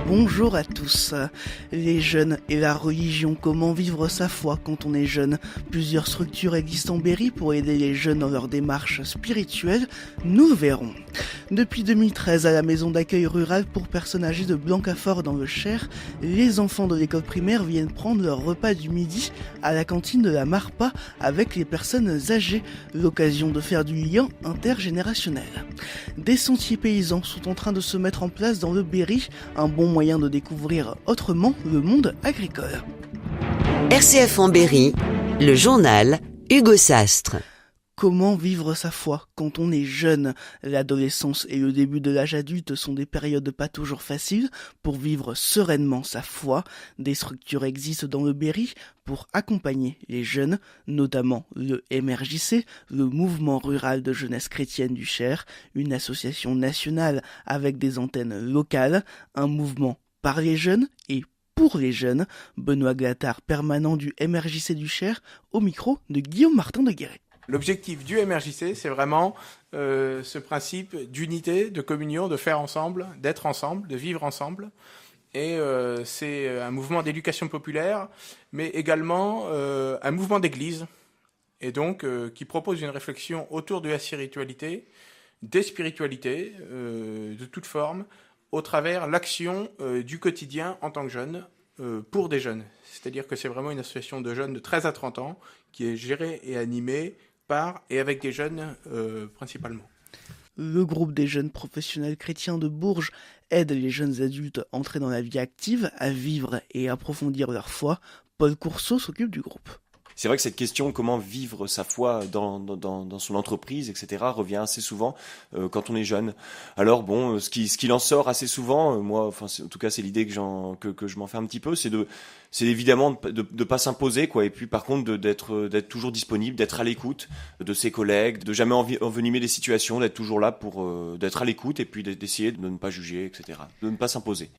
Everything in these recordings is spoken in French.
Bonjour à tous. Les jeunes et la religion, comment vivre sa foi quand on est jeune? Plusieurs structures existent en Berry pour aider les jeunes dans leur démarche spirituelle, nous le verrons. Depuis 2013, à la maison d'accueil rurale pour personnes âgées de Blancafort dans le Cher, les enfants de l'école primaire viennent prendre leur repas du midi à la cantine de la Marpa avec les personnes âgées, l'occasion de faire du lien intergénérationnel. Des sentiers paysans sont en train de se mettre en place dans le Berry, un bon moyen de découvrir autrement le monde agricole. RCF en Berry, le journal Hugo Sastre. Comment vivre sa foi quand on est jeune? L'adolescence et le début de l'âge adulte sont des périodes pas toujours faciles pour vivre sereinement sa foi. Des structures existent dans le Berry pour accompagner les jeunes, notamment le MRJC, le Mouvement Rural de Jeunesse Chrétienne du Cher, une association nationale avec des antennes locales, un mouvement par les jeunes et pour les jeunes. Benoît Glattard, permanent du MRJC du Cher, au micro de Guillaume Martin de Guéret. L'objectif du MRJC, c'est vraiment ce principe d'unité, de communion, de faire ensemble, d'être ensemble, de vivre ensemble. Et c'est un mouvement d'éducation populaire, mais également un mouvement d'église, et donc qui propose une réflexion autour de la spiritualité, des spiritualités de toute forme, au travers l'action du quotidien en tant que jeune, pour des jeunes. C'est-à-dire que c'est vraiment une association de jeunes de 13 à 30 ans qui est gérée et animée par et avec des jeunes principalement. Le groupe des jeunes professionnels chrétiens de Bourges aide les jeunes adultes entrés dans la vie active à vivre et approfondir leur foi. Paul Courceau s'occupe du groupe. C'est vrai que cette question, comment vivre sa foi dans son entreprise, etc., revient assez souvent quand on est jeune. Alors bon, ce qu'il en sort assez souvent, moi, enfin, en tout cas, c'est l'idée que je m'en fais un petit peu, c'est évidemment de pas s'imposer, quoi. Et puis par contre, d'être toujours disponible, d'être à l'écoute de ses collègues, de jamais envenimer les situations, d'être toujours là pour d'être à l'écoute et puis d'essayer de ne pas juger, etc., de ne pas s'imposer.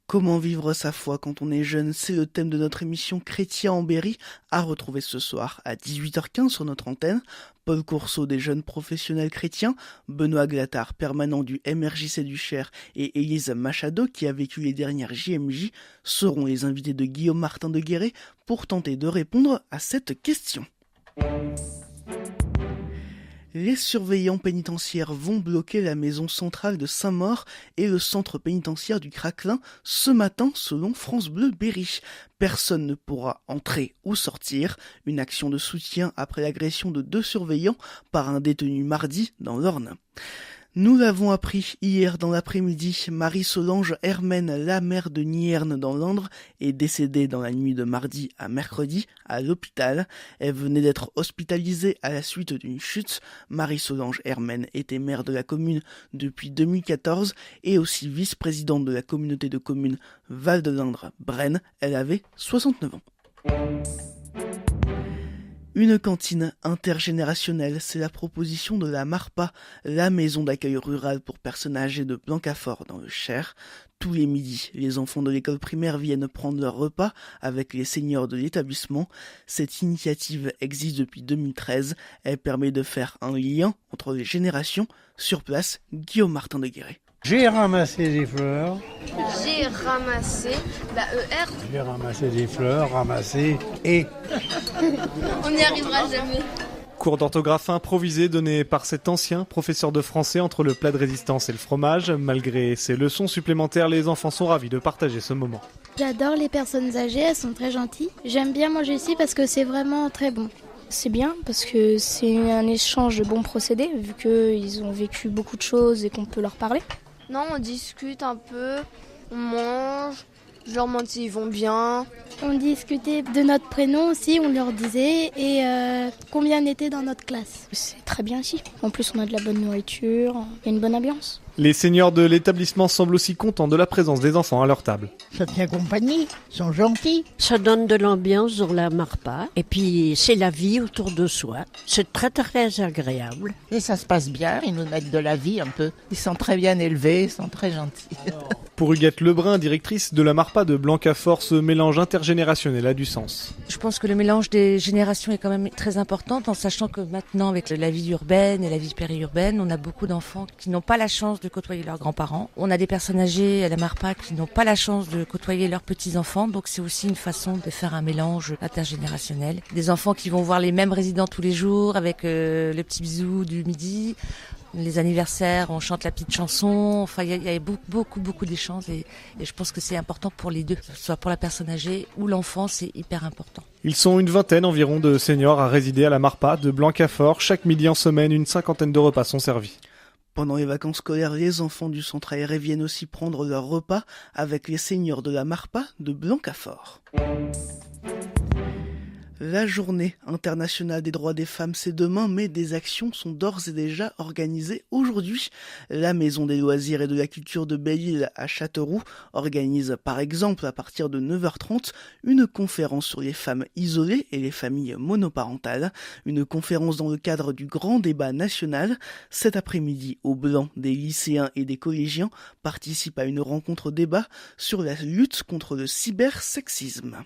Comment vivre sa foi quand on est jeune? C'est le thème de notre émission Chrétien en Berry, à retrouver ce soir à 18h15 sur notre antenne. Paul Courceau des jeunes professionnels chrétiens, Benoît Glattard, permanent du MRJC du Cher, et Élise Machado, qui a vécu les dernières JMJ, seront les invités de Guillaume Martin de Guéret pour tenter de répondre à cette question. Les surveillants pénitentiaires vont bloquer la maison centrale de Saint-Maur et le centre pénitentiaire du Craquelin ce matin selon France Bleu Berry. Personne ne pourra entrer ou sortir. Une action de soutien après l'agression de 2 surveillants par un détenu mardi dans l'Orne. Nous l'avons appris hier dans l'après-midi, Marie-Solange Hermène, la mère de Nierne dans l'Indre, est décédée dans la nuit de mardi à mercredi à l'hôpital. Elle venait d'être hospitalisée à la suite d'une chute. Marie-Solange Hermène était maire de la commune depuis 2014 et aussi vice-présidente de la communauté de communes Val de l'Indre-Brenne. Elle avait 69 ans. Une cantine intergénérationnelle, c'est la proposition de la Marpa, la maison d'accueil rurale pour personnes âgées de Blancafort dans le Cher. Tous les midis, les enfants de l'école primaire viennent prendre leur repas avec les seniors de l'établissement. Cette initiative existe depuis 2013. Elle permet de faire un lien entre les générations. Sur place, Guillaume Martin de Guéret. J'ai ramassé des fleurs. J'ai ramassé la ER. J'ai ramassé des fleurs, ramassé et... On n'y arrivera jamais. Cours d'orthographe improvisé donné par cet ancien professeur de français entre le plat de résistance et le fromage. Malgré ces leçons supplémentaires, les enfants sont ravis de partager ce moment. J'adore les personnes âgées, elles sont très gentilles. J'aime bien manger ici parce que c'est vraiment très bon. C'est bien parce que c'est un échange de bons procédés vu qu'ils ont vécu beaucoup de choses et qu'on peut leur parler. Non, on discute un peu, on mange, je leur demande s'ils vont bien. On discutait de notre prénom aussi, on leur disait, et combien on était dans notre classe. C'est très bien ici. En plus, on a de la bonne nourriture, il y a une bonne ambiance. Les seniors de l'établissement semblent aussi contents de la présence des enfants à leur table. Ça tient compagnie, ils sont gentils. Ça donne de l'ambiance sur la Marpa, et puis c'est la vie autour de soi. C'est très très agréable. Et ça se passe bien, ils nous mettent de la vie un peu. Ils sont très bien élevés, ils sont très gentils. Pour Huguette Lebrun, directrice de la Marpa de Blancafort, ce mélange intergénérationnel a du sens. Je pense que le mélange des générations est quand même très important, en sachant que maintenant, avec la vie urbaine et la vie périurbaine, on a beaucoup d'enfants qui n'ont pas la chance de côtoyer leurs grands-parents. On a des personnes âgées à la Marpa qui n'ont pas la chance de côtoyer leurs petits-enfants, donc c'est aussi une façon de faire un mélange intergénérationnel. Des enfants qui vont voir les mêmes résidents tous les jours avec le petit bisou du midi. Les anniversaires, on chante la petite chanson. Enfin, il y a beaucoup d'échanges et je pense que c'est important pour les deux, que ce soit pour la personne âgée ou l'enfant, c'est hyper important. Ils sont une vingtaine environ de seniors à résider à la Marpa de Blancafort. Chaque midi en semaine, une cinquantaine de repas sont servis. Pendant les vacances scolaires, les enfants du centre aéré viennent aussi prendre leur repas avec les seniors de la Marpa de Blancafort. La journée internationale des droits des femmes, c'est demain, mais des actions sont d'ores et déjà organisées aujourd'hui. La Maison des loisirs et de la culture de Belle-Île à Châteauroux organise par exemple à partir de 9h30 une conférence sur les femmes isolées et les familles monoparentales. Une conférence dans le cadre du grand débat national. Cet après-midi, au Blanc, des lycéens et des collégiens participent à une rencontre débat sur la lutte contre le cybersexisme.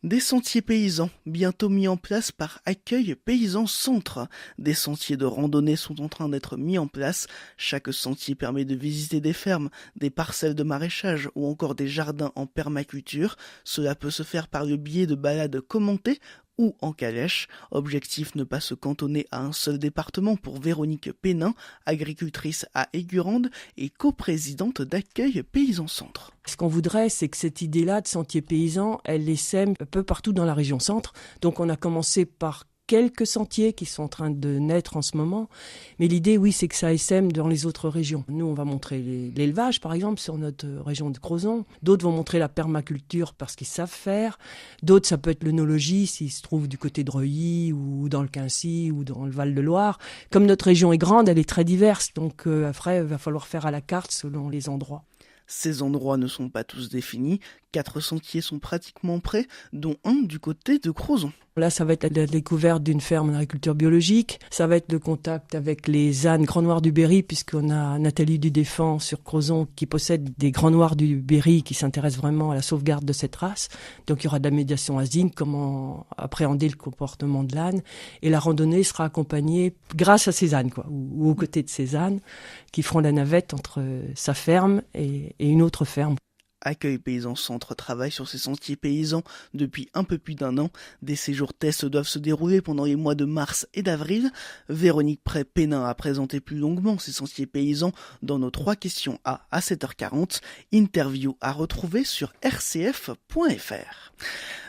Des sentiers paysans, bientôt mis en place par Accueil Paysan Centre. Des sentiers de randonnée sont en train d'être mis en place. Chaque sentier permet de visiter des fermes, des parcelles de maraîchage ou encore des jardins en permaculture. Cela peut se faire par le biais de balades commentées ou en calèche. Objectif, ne pas se cantonner à un seul département pour Véronique Pénin, agricultrice à Aigurande et coprésidente d'Accueil Paysan Centre. Ce qu'on voudrait, c'est que cette idée-là de sentier paysan, elle essaime un peu partout dans la région centre. Donc on a commencé par quelques sentiers qui sont en train de naître en ce moment. Mais l'idée, oui, c'est que ça essaime dans les autres régions. Nous, on va montrer l'élevage, par exemple, sur notre région de Crozon. D'autres vont montrer la permaculture parce qu'ils savent faire. D'autres, ça peut être l'œnologie, s'ils se trouvent du côté de Reuilly ou dans le Quincy ou dans le Val-de-Loire. Comme notre région est grande, elle est très diverse. Donc après, il va falloir faire à la carte selon les endroits. Ces endroits ne sont pas tous définis. 4 sentiers sont pratiquement prêts, dont un du côté de Crozon. Là, ça va être la découverte d'une ferme d'agriculture biologique. Ça va être le contact avec les ânes Grands Noirs du Berry, puisqu'on a Nathalie Dudéfend sur Crozon qui possède des Grands Noirs du Berry qui s'intéresse vraiment à la sauvegarde de cette race. Donc il y aura de la médiation asine, comment appréhender le comportement de l'âne. Et la randonnée sera accompagnée grâce à ces ânes, ou aux côtés de ces ânes, qui feront la navette entre sa ferme et une autre ferme. Accueil Paysan Centre travaille sur ces sentiers paysans depuis un peu plus d'1 an. Des séjours tests doivent se dérouler pendant les mois de mars et d'avril. Véronique Pénin a présenté plus longuement ces sentiers paysans dans nos 3 questions à 7h40. Interview à retrouver sur rcf.fr.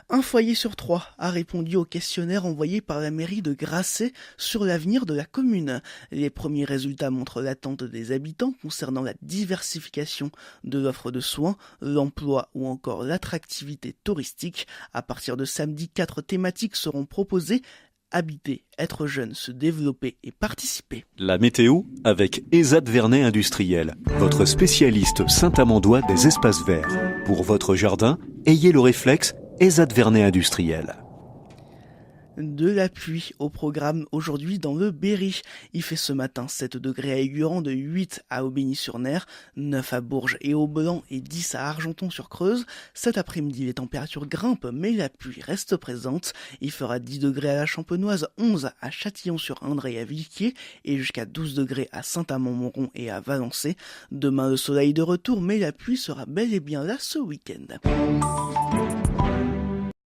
Un foyer sur 3 a répondu au questionnaire envoyé par la mairie de Grasset sur l'avenir de la commune. Les premiers résultats montrent l'attente des habitants concernant la diversification de l'offre de soins, l'emploi ou encore l'attractivité touristique. À partir de samedi, 4 thématiques seront proposées. Habiter, être jeune, se développer et participer. La météo avec ESAD Vernet Industriel, votre spécialiste saint-amandois des espaces verts. Pour votre jardin, ayez le réflexe ESAD Vernet Industriel. De la pluie au programme aujourd'hui dans le Berry. Il fait ce matin 7 degrés à Aigurande, 8 à Aubigny-sur-Ner, 9 à Bourges et au Blanc et 10 à Argenton-sur-Creuse. Cet après-midi, les températures grimpent mais la pluie reste présente. Il fera 10 degrés à la Champenoise, 11 à Châtillon-sur-Indre et à Villequier et jusqu'à 12 degrés à Saint-Amand-Montrond et à Valençay. Demain, le soleil de retour mais la pluie sera bel et bien là ce week-end.